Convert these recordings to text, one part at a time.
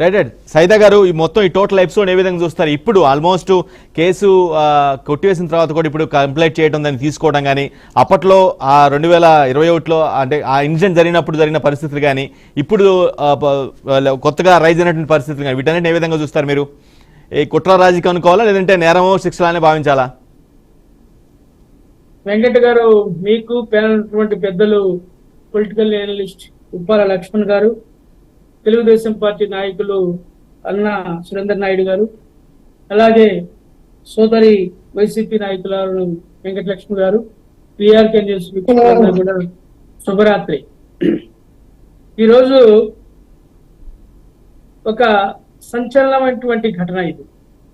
Right right Saida గారు, ఈ మొత్తం ఈ టోటల్ ఎపిసోడ్ ఏ విధంగా చూస్తారు? ఇప్పుడు ఆల్మోస్ట్ కేసు కొట్టివేసిన తర్వాత కూడా ఇప్పుడు కంప్లైంట్ చేయడం, దాన్ని తీసుకోవడం కానీ, అప్పట్లో ఆ 2021లో అంటే ఆ ఇన్సిడెంట్ జరిగినప్పుడు జరిగిన పరిస్థితులు కానీ, ఇప్పుడు కొత్తగా రైజ్ అయినటువంటి పరిస్థితులు కానీ, వీటన్నిటిని ఏ విధంగా చూస్తారు మీరు? ఈ కుట్ర రాజకీయం అనుకోవాలా, లేదంటే నేరమో శిక్షలానే భావించాలా? వెంకట గారు, మీకు పేరున్నటువంటి పెద్దలు పొలిటికల్ అనలిస్ట్ ఉప్పాల లక్ష్మణ్ గారు, తెలుగుదేశం పార్టీ నాయకులు అన్న సురేందర్ నాయుడు గారు, అలాగే సోదరి వైసీపీ నాయకులు వెంకటలక్ష్మి గారు, పిఆర్కే న్యూస్ కూడా శుభరాత్రి. ఈరోజు ఒక సంచలనమైనటువంటి ఘటన ఇది.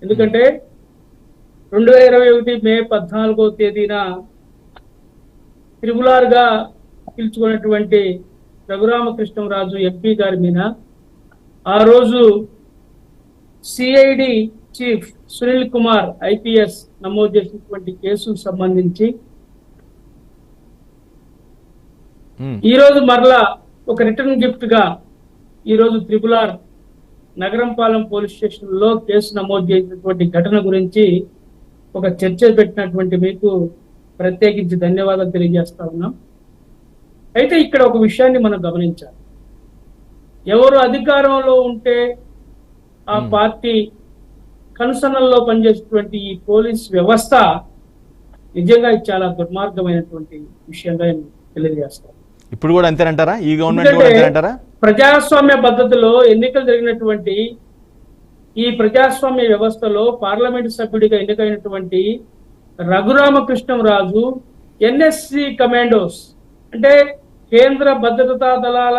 ఎందుకంటే 2021 మే 14వ తేదీన త్రిపులార్గా పిలుచుకున్నటువంటి రఘురామకృష్ణరాజు ఎంపీ గారి మీద ఆ రోజు CID chief Sunil Kumar IPS నమోదు చేసినటువంటి కేసుకు సంబంధించి ఈరోజు మరలా ఒక రిటర్న్ గిఫ్ట్ గా ఈరోజు త్రిపులార్ నగరంపాలెం పోలీస్ స్టేషన్ లో కేసు నమోదు చేసినటువంటి ఘటన గురించి ఒక చర్చ పెట్టినటువంటి మీకు ప్రత్యేకించి ధన్యవాదాలు తెలియజేస్తా ఉన్నాం. అయితే ఇక్కడ ఒక విషయాన్ని మనం గమనించాలి. ఎవరు అధికారంలో ఉంటే ఆ పార్టీ కనుసన్నల్లో పనిచేసేటువంటి ఈ పోలీస్ వ్యవస్థ నిజంగా చాలా దుర్మార్గమైనటువంటి విషయంగా తెలియజేస్తారు. ఇప్పుడు కూడా అంతేనంటారా? ఈ గవర్నమెంట్ కూడా అంతేనంటారా? ప్రజాస్వామ్య పద్ధతిలో ఎన్నికలు జరిగినటువంటి ఈ ప్రజాస్వామ్య వ్యవస్థలో పార్లమెంటు సభ్యుడిగా ఎన్నికైనటువంటి రఘురామకృష్ణరాజు ఎన్ఎస్సి కమాండోస్ అంటే కేంద్ర భద్రతా దళాల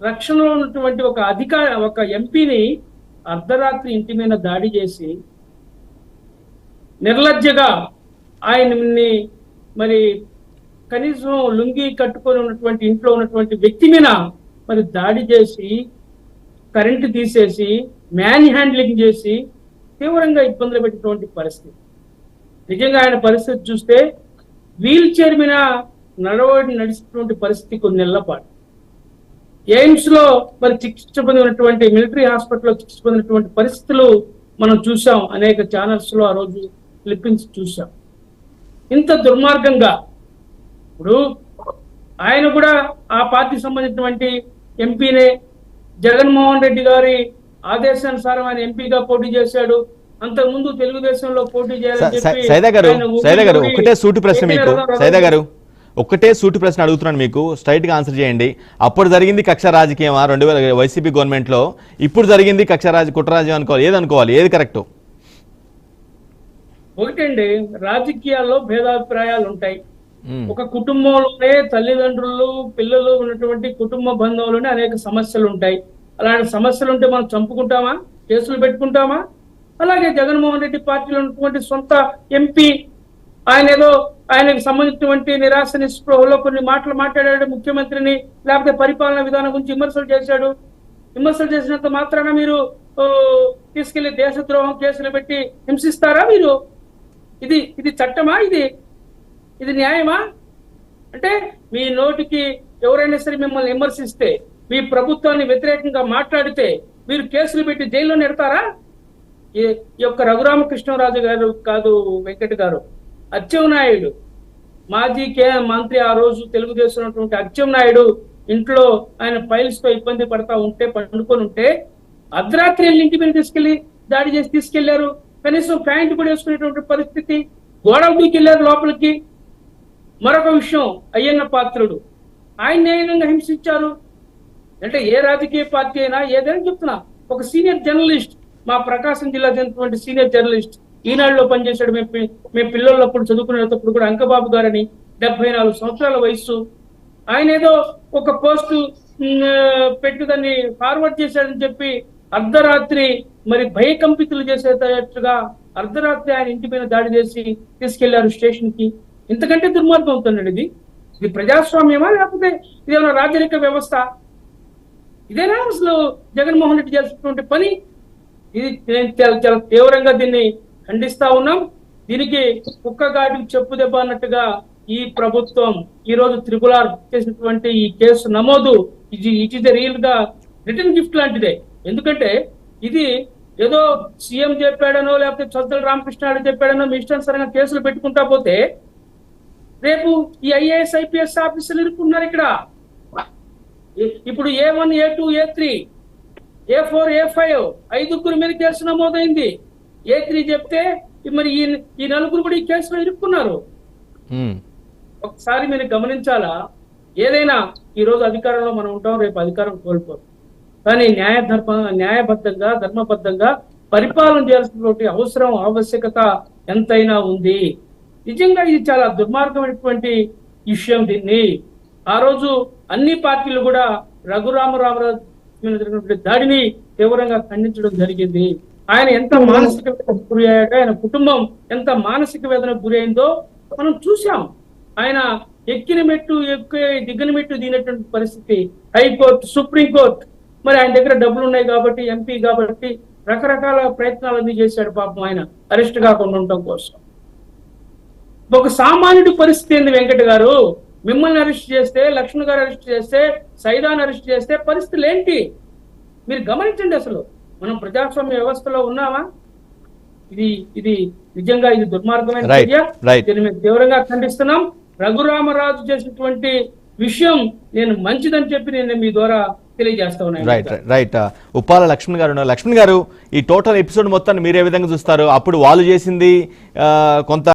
రక్షణలో ఉన్నటువంటి ఒక ఎంపీని అర్ధరాత్రి ఇంటి మీద దాడి చేసి నిర్లజ్జగా ఆయన్ని మరి కనీసం లుంగి కట్టుకొని ఉన్నటువంటి ఇంట్లో ఉన్నటువంటి వ్యక్తి మీద మరి దాడి చేసి కరెంటు తీసేసి మ్యాన్ హ్యాండ్లింగ్ చేసి తీవ్రంగా ఇబ్బందులు పెట్టినటువంటి పరిస్థితి. నిజంగా ఆయన పరిస్థితి చూస్తే వీల్ చైర్ మీద నడిచినటువంటి పరిస్థితి కొన్ని నెలల పాటు ఎయిమ్స్ లో మరి చికిత్స పొందినటువంటి మిలిటరీ హాస్పిటల్లో చికిత్స పొందినటువంటి పరిస్థితులు మనం చూసాం. అనేక ఛానల్స్ లో ఆ రోజు క్లిప్పింగ్స్ చూసాం. ఇంత దుర్మార్గంగా ఇప్పుడు ఆయన కూడా ఆ పార్టీకి సంబంధించినటువంటి ఎంపీనే, జగన్మోహన్ రెడ్డి గారి ఆదేశానుసారం ఆయన ఎంపీగా పోటీ చేశాడు. అంతకుముందు తెలుగుదేశంలో పోటీ చేయాలని చెప్పి సైదా గారు ఒకటే సూటి ప్రశ్న మీకు. సైదా గారు ఒక్కటే సూటి ప్రశ్న అడుగుతున్నాను, మీకు స్ట్రైట్ గా ఆన్సర్ చేయండి. అప్పుడు జరిగింది కక్ష రాజకీయమా 2000 వైసీపీ గవర్నమెంట్ లో? ఇప్పుడు జరిగింది కుట్రరాజ్యం అనుకోవాలి, ఏది అనుకోవాలి, ఏది కరెక్ట్? ఒకటండి, రాజకీయాల్లో భేదాభిప్రాయాలు ఉంటాయి. ఒక కుటుంబంలోనే తల్లిదండ్రులు పిల్లలు ఉన్నటువంటి కుటుంబ బంధంలోనే అనేక సమస్యలు ఉంటాయి. అలాంటి సమస్యలు ఉంటే మనం చంపుకుంటామా, కేసులు పెట్టుకుంటామా? అలాగే జగన్మోహన్ రెడ్డి పార్టీలో ఉన్నటువంటి సొంత ఎంపీ ఆయనకు సంబంధించినటువంటి నిరాశ నిస్పృహలో కొన్ని మాటలు మాట్లాడాడు ముఖ్యమంత్రిని, లేకపోతే పరిపాలనా విధానం గురించి విమర్శలు చేశాడు. విమర్శలు చేసినంత మాత్రాన మీరు తీసుకెళ్లి దేశద్రోహం కేసులు పెట్టి హింసిస్తారా? మీరు ఇది చట్టమా? ఇది న్యాయమా? అంటే మీ నోటికి ఎవరైనా సరే మిమ్మల్ని విమర్శిస్తే, మీ ప్రభుత్వాన్ని వ్యతిరేకంగా మాట్లాడితే మీరు కేసులు పెట్టి జైల్లో నెడతారా? ఈ యొక్క రఘురామకృష్ణరాజు గారు కాదు వెంకట గారు, అచ్చెన్నాయుడు మాజీ మంత్రి ఆ రోజు తెలుగుదేశం ఉన్నటువంటి అచ్చెన్నాయుడు ఇంట్లో ఆయన ఫైల్స్ తో ఇబ్బంది పడతా ఉంటే పండుకొని ఉంటే అర్ధరాత్రి ఇంటి మీద దాడి చేసి తీసుకెళ్లారు. కనీసం ప్యాంట్ కూడా వేసుకునేటువంటి పరిస్థితి, గోడ దూకెళ్లారు లోపలికి. మరొక విషయం, అయ్యన్న పాత్రుడు ఆయన ఏ విధంగా హింసించారు అంటే ఏ రాజకీయ పార్టీ అయినా ఏదైనా చెప్తున్నా. ఒక సీనియర్ జర్నలిస్ట్, మా ప్రకాశం జిల్లా చెందినటువంటి సీనియర్ జర్నలిస్ట్, ఈనాడులో పనిచేశాడు. మేము పిల్లలప్పుడు చదువుకునేటప్పుడు కూడా అంకబాబు గారని, 74 సంవత్సరాల వయస్సు. ఆయన ఏదో ఒక పోస్టు పెట్టి దాన్ని ఫార్వర్డ్ చేశాడని చెప్పి అర్ధరాత్రి మరి భయకంపితులు చేసేటట్టుగా అర్ధరాత్రి ఆయన ఇంటి మీద దాడి చేసి తీసుకెళ్లారు స్టేషన్ కి. ఇంతకంటే దుర్మార్గం అవుతుందండి. ఇది ప్రజాస్వామ్యమా, లేకపోతే ఇదేమైనా రాజరిక వ్యవస్థ? ఇదేనా అసలు జగన్మోహన్ రెడ్డి చేసినటువంటి పని? ఇది చాలా తీవ్రంగా దీన్ని ఖండిస్తా ఉన్నాం. దీనికి కుక్కగాడికి చెప్పు దెబ్బ అన్నట్టుగా ఈ ప్రభుత్వం ఈ రోజు త్రిపులార్ చేసినటువంటి ఈ కేసు నమోదు ఇట్ ఈస్ రియల్ గా రిటర్న్ గిఫ్ట్ లాంటిదే. ఎందుకంటే ఇది ఏదో సీఎం చెప్పాడనో లేకపోతే చొద్దల రామకృష్ణారెడ్డి చెప్పాడనో మీ ఇష్టానుసారంగా కేసులు పెట్టుకుంటా పోతే రేపు ఈ ఐఏఎస్ ఐపీఎస్ ఆఫీసర్లు ఇరుక్కున్నారు ఇక్కడ. ఇప్పుడు A1 A2 A3 A4 A5 5 మీద కేసు నమోదైంది. A3 చెప్తే మరి ఈ నలుగురు కూడా ఈ కేసులో ఇరుక్కున్నారు. ఒకసారి మీరు గమనించాలా, ఏదైనా ఈ రోజు అధికారంలో మనం ఉంటాం, రేపు అధికారం కోల్పోతాం. కానీ న్యాయబద్ధంగా ధర్మబద్ధంగా పరిపాలన చేయాల్సినటువంటి అవసరం ఆవశ్యకత ఎంతైనా ఉంది. నిజంగా ఇది చాలా దుర్మార్గమైనటువంటి విషయం. దీన్ని ఆ రోజు అన్ని పార్టీలు కూడా రఘురామరామరాజు మీద జరిగినటువంటి దాడిని తీవ్రంగా ఖండించడం జరిగింది. ఆయన ఎంత మానసిక వేదనకు గురి అయ్యాడో, ఆయన కుటుంబం ఎంత మానసిక వేదనకు గురి అయిందో మనం చూసాం. ఆయన ఎక్కిన మెట్టు దిగిన మెట్టు దిగినటువంటి పరిస్థితి. హైకోర్టు, సుప్రీంకోర్టు, మరి ఆయన దగ్గర డబ్బులు ఉన్నాయి కాబట్టి, ఎంపీ కాబట్టి రకరకాల ప్రయత్నాలన్నీ చేశాడు పాపం ఆయన అరెస్ట్ కాకుండా ఉండటం కోసం. ఒక సామాన్యుడి పరిస్థితి ఏంది వెంకట గారు? మిమ్మల్ని అరెస్ట్ చేస్తే, లక్ష్మణ్ గారు అరెస్ట్ చేస్తే, సైదాన్ అరెస్ట్ చేస్తే పరిస్థితులు ఏంటి మీరు గమనించండి. అసలు మనం ప్రజాస్వామ్య వ్యవస్థలో ఉన్నామా? ఇది నిజంగా ఇది దుర్మార్గమైన చర్య. దీన్ని మేము తీవ్రంగా ఖండిస్తున్నాం. రఘురామరాజు చేసినటువంటి విషయం నేను మంచిదని చెప్పి నేను మీ ద్వారా తెలియజేస్తా ఉన్నాను. రైట్. ఉప్పాల లక్ష్మణ్ గారు, లక్ష్మణ్ గారు, ఈ టోటల్ ఎపిసోడ్ మొత్తాన్ని మీరు ఏ విధంగా చూస్తారు? అప్పుడు వాళ్ళు చేసింది కొంత